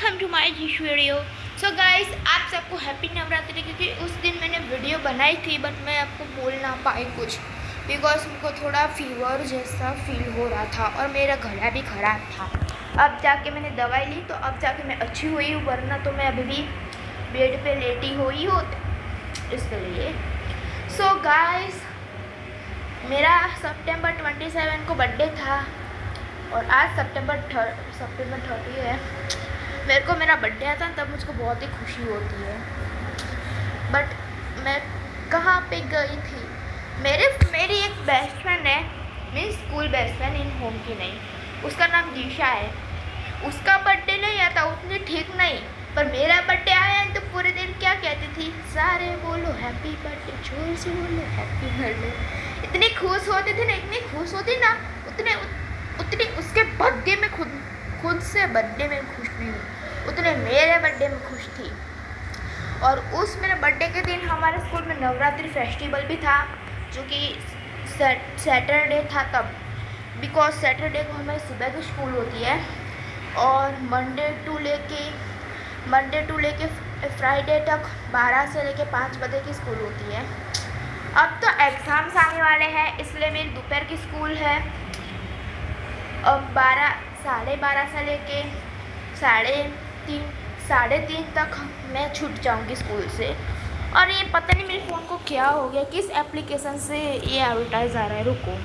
Welcome to my जिश video. So guys, आप सबको हैप्पी नवरात्रि। क्योंकि उस दिन मैंने वीडियो बनाई थी बट मैं आपको बोल ना पाई कुछ, बिकॉज मुझको थोड़ा फीवर जैसा फील हो रहा था और मेरा गला भी ख़राब था। अब जाके मैंने दवाई ली तो अब जाके मैं अच्छी हुई हूँ, वरना तो मैं अभी भी बेड पे लेटी हुई हूँ इसलिए। सो गाइस, मेरा सितंबर 27 को बर्थडे था और आज सितंबर 30 है। मेरे को मेरा बर्थडे आता है तब मुझको बहुत ही खुशी होती है। बट मैं कहाँ पे गई थी? मेरी एक बेस्ट फ्रेंड है, मीन्स स्कूल बेस्ट फ्रेंड, इन होम की नहीं। उसका नाम दिशा है। उसका बर्थडे नहीं आता उतनी ठीक नहीं, पर मेरा बर्थडे आया तो पूरे दिन क्या कहती थी, सारे बोलो हैप्पी बर्थडे, जोर से बोलो हैप्पी बर्थडे। इतनी खुश होती थी ना, इतनी खुश होती ना, उतनी उसके बर्थडे में खुद से बर्थडे में खुश नहीं हुई, उतने मेरे बर्थडे में खुश थी। और उस मेरे बर्थडे के दिन हमारे स्कूल में नवरात्रि फेस्टिवल भी था, जो कि सैटरडे था तब, बिकॉज सैटरडे को हमारी सुबह की स्कूल होती है और मंडे टू लेके फ्राइडे तक 12 से लेके 5 बजे की स्कूल होती है। अब तो एग्ज़ाम्स आने वाले हैं, इसलिए मेरी दोपहर की स्कूल है। अब 12:30 से लेके 3:30 तक मैं छूट जाऊंगी स्कूल से। और ये पता नहीं मेरे फ़ोन को क्या हो गया, किस एप्लीकेशन से ये एडवर्टाइज आ रहा है। रुको,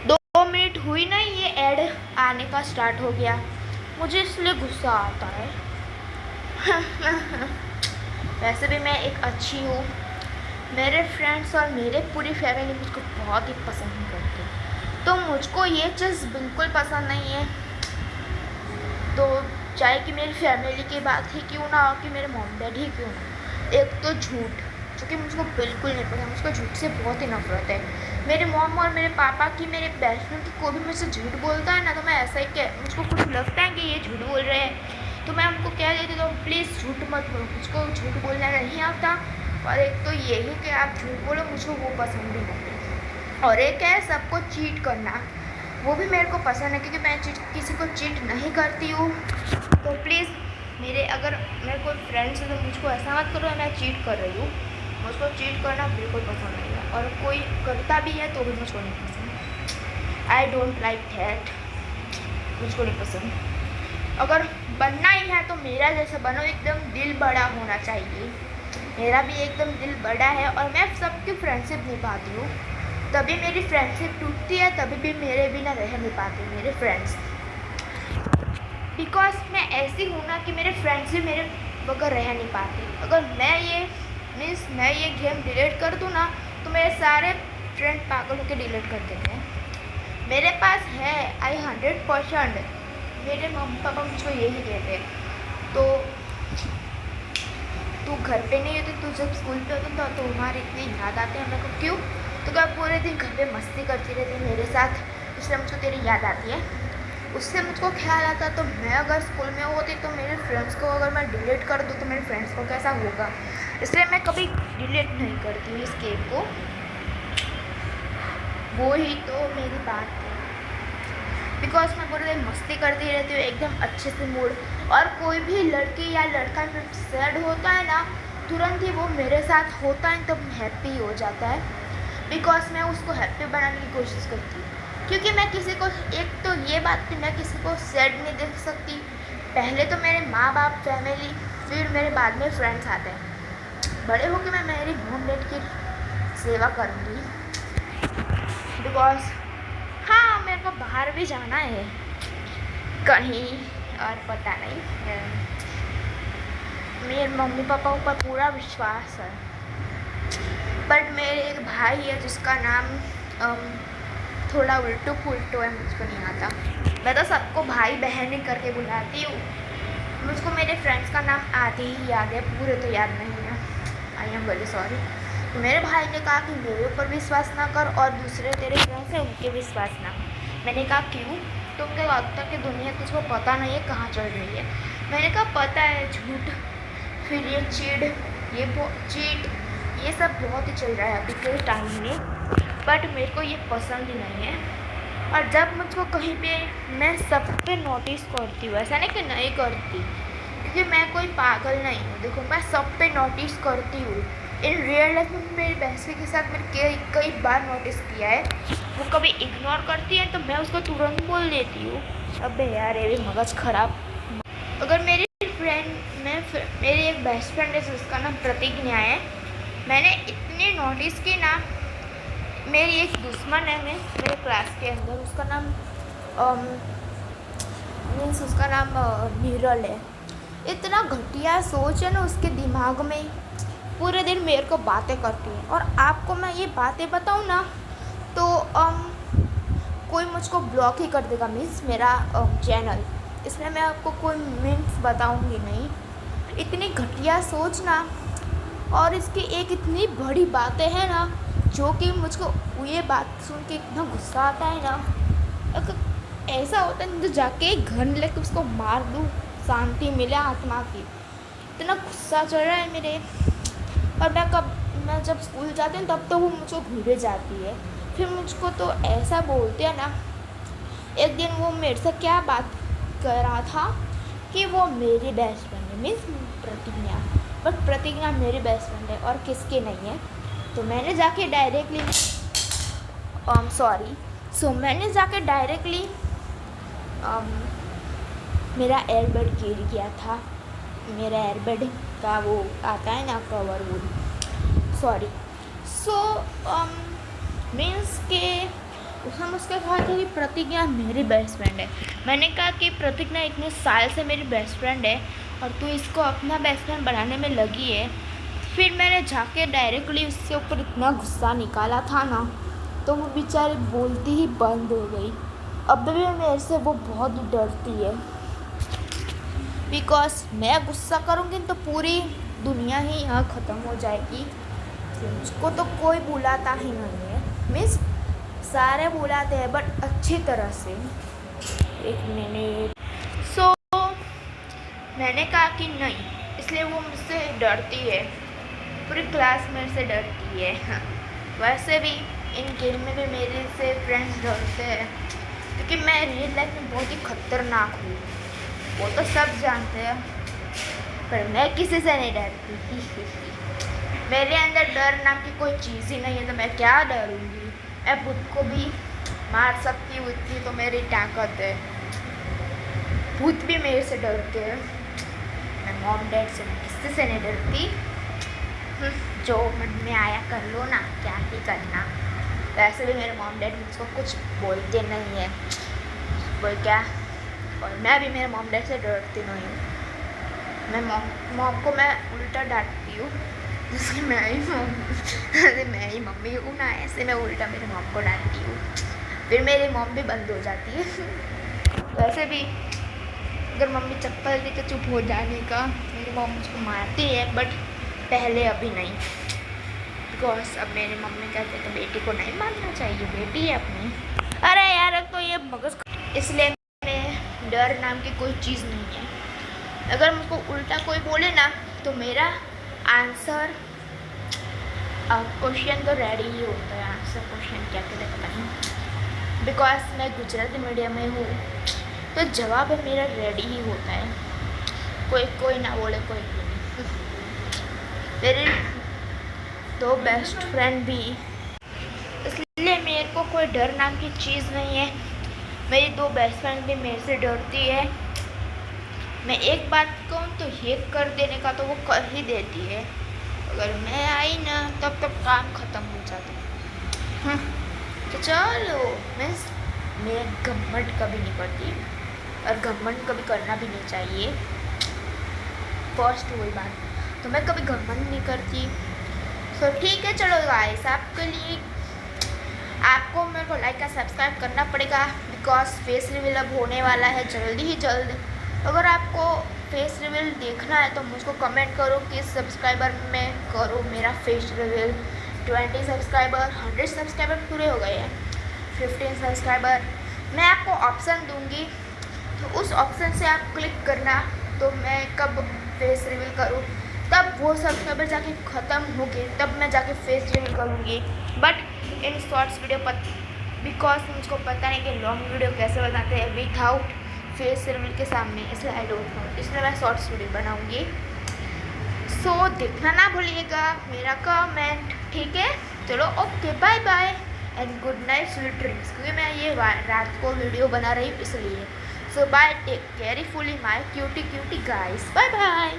2 मिनट हुई ना, ये ऐड आने का स्टार्ट हो गया, मुझे इसलिए गुस्सा आता है। वैसे भी मैं एक अच्छी हूँ, मेरे फ्रेंड्स और मेरे पूरी फैमिली मुझको बहुत ही पसंद करते हैं, तो मुझको ये चीज़ बिल्कुल पसंद नहीं है। तो चाहे कि मेरी फैमिली की बात ही क्यों ना हो, कि मेरे मॉम डैड ही क्यों ना। एक तो झूठ, जो कि मुझको बिल्कुल नहीं पसंद, मुझको झूठ से बहुत ही नफरत है। मेरे मॉम और मेरे पापा की, मेरे बेस्ट फ्रेंड की कोई भी मुझसे झूठ बोलता है ना, तो मैं ऐसा ही मुझको कुछ लगता है कि ये झूठ बोल रहे हैं, तो मैं उनको कह देती हूँ तो प्लीज़ झूठ मत बोलो, मुझको झूठ बोलना नहीं आता। और एक तो यही कि आप झूठ बोलो, मुझको वो पसंद भी नहीं है। और एक है सबको चीट करना, वो भी मेरे को पसंद है, क्योंकि मैं किसी को चीट नहीं करती हूँ। तो प्लीज़ अगर मेरे कोई फ्रेंड्स है तो मुझको ऐसा मत करो मैं चीट कर रही हूँ। मुझको चीट करना बिल्कुल पसंद नहीं है, और कोई करता भी है तो भी मुझको नहीं पसंद। आई डोंट लाइक दैट, मुझको नहीं पसंद। अगर बनना ही है तो मेरा जैसा बनो, एकदम दिल बड़ा होना चाहिए। मेरा भी एकदम दिल बड़ा है और मैं सबकी फ्रेंडशिप निभाती हूँ। तभी मेरी फ्रेंडशिप टूटती है, तभी भी मेरे बिना रह नहीं पाते मेरे फ्रेंड्स, बिकॉज मैं ऐसी हूँ ना कि मेरे फ्रेंड्स भी मेरे बगैर रह नहीं पाते। अगर मैं ये गेम डिलीट कर दूँ ना, तो मेरे सारे फ्रेंड पागल होकर डिलीट कर देते हैं। मेरे पास है 100%, मेरे मम्मी पापा मुझको यही कहते हैं। तो तू घर पे नहीं होती, तू जब स्कूल पे होती तो तुम्हारे इतनी याद आते हैं मेरे को। क्यों? तो क्या पूरे दिन घर पे मस्ती करती रहती है मेरे साथ, इसलिए मुझको तेरी याद आती है। उससे मुझको ख्याल आता, तो मैं अगर स्कूल में होती तो मेरे फ्रेंड्स को अगर मैं डिलीट कर दूँ तो मेरे फ्रेंड्स को कैसा होगा, इसलिए मैं कभी डिलीट नहीं करती हूँ इस गेम को। वो ही तो मेरी बात है, बिकॉज मैं पूरे दिन मस्ती करती रहती हूँ एकदम अच्छे से मूड। और कोई भी लड़की या लड़का जब सैड होता है ना, तुरंत ही वो मेरे साथ होता है तब हैप्पी हो जाता है, बिकॉज मैं उसको हैप्पी बनाने की कोशिश करती हूँ। क्योंकि मैं किसी को, एक तो ये बात कि मैं किसी को सैड नहीं देख सकती। पहले तो मेरे माँ बाप, फैमिली, फिर मेरे बाद में फ्रेंड्स आते हैं। बड़े होकर मैं मेरी मॉम डैड की सेवा करूँगी, बिकॉज हाँ, मेरे को बाहर भी जाना है कहीं, और पता नहीं, मेरे मम्मी पापा ऊपर पूरा विश्वास है। बट मेरे एक भाई है जिसका नाम थोड़ा उल्टू पुल्टू है, मुझको नहीं आता। मैं तो सबको भाई बहन ही करके बुलाती हूँ। मुझको मेरे फ्रेंड्स का नाम आधे ही याद है, पूरे तो याद नहीं है। I am very sorry. तो मेरे भाई ने कहा कि मेरे ऊपर विश्वास ना कर और दूसरे तेरे फ्रेंड्स हैं उनके विश्वास ना। मैंने कहा क्यों? तुमको लगता है कि दुनिया तुझको पता नहीं है कहाँ चल रही है। मैंने कहा पता है, झूठ, फिर ये चीट, ये सब बहुत ही चल रहा है अभी के टाइम में, बट मेरे को ये पसंद ही नहीं है। और जब मुझको कहीं पे मैं सब पे नोटिस करती हूँ, ऐसा नहीं कि नहीं करती, क्योंकि मैं कोई पागल नहीं हूँ। देखो मैं सब पे नोटिस करती हूँ। इन रियल लाइफ में मेरी बहन के साथ मैंने कई बार नोटिस किया है। वो कभी इग्नोर करती है तो मैं उसको तुरंत बोल देती हूँ, अबे यार ये भी मगज खराब। अगर मेरी मेरी एक बेस्ट फ्रेंड है उसका नाम प्रतिज्ञा है। मैंने इतनी नोटिस की ना, मेरी एक दुश्मन है मेरे क्लास के अंदर, उसका नाम मीन्स उसका नाम नीरल है। इतना घटिया सोच है ना उसके दिमाग में, पूरे दिन मेरे को बातें करती है। और आपको मैं ये बातें बताऊँ ना तो कोई मुझको ब्लॉक ही कर देगा, मीन्स मेरा चैनल। इसलिए मैं आपको कोई मीन्स बताऊँगी नहीं। इतनी घटिया सोच ना, और इसकी एक इतनी बड़ी बातें हैं ना जो कि मुझको ये बात सुन के इतना गुस्सा आता है ना, अगर ऐसा होता है तो जाके घन लेके उसको मार दूँ, शांति मिले आत्मा की। इतना गुस्सा चढ़ रहा है मेरे। और मैं जब स्कूल जाती हूँ तब तो वो मुझको घूरे जाती है, फिर मुझको तो ऐसा बोलते हैं ना। एक दिन वो मेरे से क्या बात कर रहा था कि वो मेरी बेस्ट फ्रेंड है, मीन्स प्रतिज्ञा, बट प्रतिज्ञा मेरी बेस्ट फ्रेंड है और किसके नहीं है। तो मैंने जाके डायरेक्टली मैंने जाके डायरेक्टली मेरा एयरबड गिर गया था। मेरा एयरबड का वो आता है ना कवर, वो मीन्स के हम उसके कहा था कि प्रतिज्ञा मेरी बेस्ट फ्रेंड है। मैंने कहा कि प्रतिज्ञा इतने साल से मेरी बेस्ट फ्रेंड है और तू इसको अपना बेस्ट फ्रेंड बनाने में लगी है। फिर मैंने जाके डायरेक्टली उसके ऊपर इतना गुस्सा निकाला था ना, तो वो बेचारी बोलती ही बंद हो गई। अब भी मेरे से वो बहुत डरती है, बिकॉज मैं गुस्सा करूँगी तो पूरी दुनिया ही यहाँ ख़त्म हो जाएगी। मुझको तो कोई बुलाता ही नहीं है, मीन्स सारे बुलाते हैं बट अच्छी तरह से। एक मिनट। मैंने कहा कि नहीं, इसलिए वो मुझसे डरती है, पूरी क्लास मेरे से डरती है। वैसे भी इन गेम में भी मेरे से फ्रेंड्स डरते हैं, क्योंकि मैं रियल लाइफ में बहुत ही खतरनाक हूँ, वो तो सब जानते हैं। पर मैं किसी से नहीं डरती। मेरे अंदर डर नाम की कोई चीज़ ही नहीं है, तो मैं क्या डरूँगी। मैं खुद को भी मार सकती हूँ, इतनी तो मेरी ताकत है। भूत भी मेरे से डरते हैं। मैं मॉम डैड से किसी से नहीं डरती। जो मन में आया कर लो ना, क्या ही करना। वैसे भी मेरे मॉम डैड मुझको कुछ बोलते नहीं है, बोल क्या। और मैं भी मेरे मॉम डैड से डरती नहीं हूँ। मैं मॉम को मैं उल्टा डांटती हूँ, जैसे मैं ही मम्मी हूँ ना, ऐसे मैं उल्टा मेरे मॉम को डांटती हूँ, फिर मेरी मॉम भी बंद हो जाती है। वैसे भी अगर मम्मी चप्पल दे के चुप हो जाने का, मेरी मॉम मुझको मारती है, बट पहले अभी नहीं, बिकॉज अब मेरी मम्मी कहते हैं तो बेटी को नहीं मारना चाहिए, बेटी है अपनी। अरे यार अब तो ये मगज, इसलिए मैं डर नाम की कोई चीज़ नहीं है। अगर मुझको उल्टा कोई बोले ना तो मेरा आंसर क्वेश्चन तो रेडी ही होता है। आंसर क्वेश्चन क्या कहते हैं पता नहीं, बिकॉज मैं गुजराती मीडियम में हूँ तो जवाब मेरा रेडी ही होता है। कोई ना बोले कोई नहीं। मेरे दो बेस्ट फ्रेंड भी, इसलिए मेरे को कोई डर नाम की चीज़ नहीं है। मेरी दो बेस्ट फ्रेंड भी मेरे से डरती है। मैं एक बात कहूँ तो ये कर देने का तो वो कर ही देती है। अगर मैं आई ना तब काम ख़त्म हो जाता। तो चलो, मैं घमंड कभी नहीं करती और घमंड कभी करना भी नहीं चाहिए। फर्स्ट वही बात, तो मैं कभी घमंड नहीं करती। तो ठीक है, चलो गाइस, आपके लिए आपको मेरे को लाइक का सब्सक्राइब करना पड़ेगा, बिकॉज फेस रिवील अब होने वाला है जल्दी ही जल्द। अगर आपको फेस रिवील देखना है तो मुझको कमेंट करो कि सब्सक्राइबर में करो मेरा फेस रिवील। 20 सब्सक्राइबर, 100 सब्सक्राइबर पूरे हो गए हैं, 15 सब्सक्राइबर मैं आपको ऑप्शन दूंगी, तो उस ऑप्शन से आप क्लिक करना। तो मैं कब फेस रिवील करूँ तब वो सब्सक्राइबर जाके ख़त्म हो गए, तब मैं जाके फेस रिवील करूँगी। बट इन शॉर्ट्स वीडियो पर बिकॉज मुझको पता नहीं कि लॉन्ग वीडियो कैसे बनाते हैं विदाउट फेस रिवील के सामने, इसलिए आई डोंट नो, इसलिए मैं शॉर्ट्स वीडियो बनाऊँगी। सो देखना ना भूलिएगा मेरा कमेंट, ठीक है। चलो okay, bye bye and good night, sweet dreams, क्योंकि मैं ये रात को वीडियो बना रही हूँ इसलिए। So bye, take carefully my cutie cutie guys, bye bye.